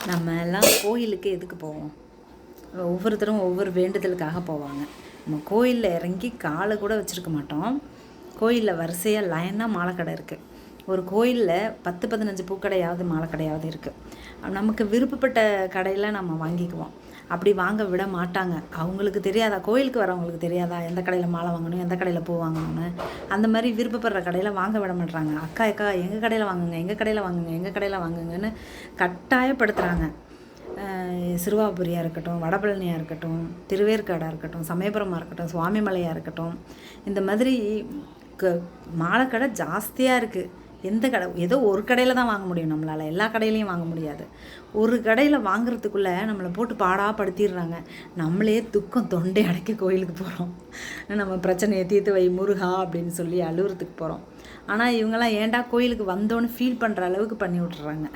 நம்ம எல்லாம் கோயிலுக்கு எதுக்கு போவோம்? ஒவ்வொருத்தரும் ஒவ்வொரு வேண்டுதலுக்காக போவாங்க. நம்ம கோயிலில் இறங்கி காலை கூட வச்சுருக்க மாட்டோம். கோயிலில் வரிசையாக லைனாக மாலை கடை இருக்குது. ஒரு கோயிலில் 10-15 பூக்கடையாவது மாலை கடையாவது இருக்குது. நமக்கு விருப்பப்பட்ட கடையில் நம்ம வாங்கிக்குவோம். அப்படி வாங்க விட மாட்டாங்க. அவங்களுக்கு தெரியாதா, கோயிலுக்கு வரவங்களுக்கு தெரியாதா எந்த கடையில் மாலை வாங்கணும், எந்த கடையில் பூ வாங்கணும்னு? அந்த மாதிரி விருப்பப்படுற கடையில் வாங்க விட மாட்டுறாங்க. அக்கா எங்கள் கடையில் வாங்குங்க, எங்கள் கடையில் வாங்குங்க, எங்கள் கடையில் வாங்குங்கன்னு கட்டாயப்படுத்துகிறாங்க. சிறுவாபுரியாக இருக்கட்டும், வடபழனியாக இருக்கட்டும், திருவேற்காடாக இருக்கட்டும், சமயபுரமாக இருக்கட்டும், சுவாமிமலையாக இருக்கட்டும், இந்த மாதிரி மாலை கடை ஜாஸ்தியாக இருக்குது. எந்த கடை, ஏதோ ஒரு கடையில் தான் வாங்க முடியும் நம்மளால், எல்லா கடையிலையும் வாங்க முடியாது. ஒரு கடையில் வாங்குறதுக்குள்ளே நம்மளை போட்டு பாடாப்படுத்திடுறாங்க. நம்மளே துக்கம் தொண்டை அடைக்க கோயிலுக்கு போகிறோம். நம்ம பிரச்சனையை தீர்த்து வை முருகா அப்படின்னு சொல்லி அழுகுறதுக்கு போகிறோம். ஆனால் இவங்கெல்லாம் ஏன்டா கோயிலுக்கு வந்தோன்னு ஃபீல் பண்ணுற அளவுக்கு பண்ணி விட்டுறாங்க.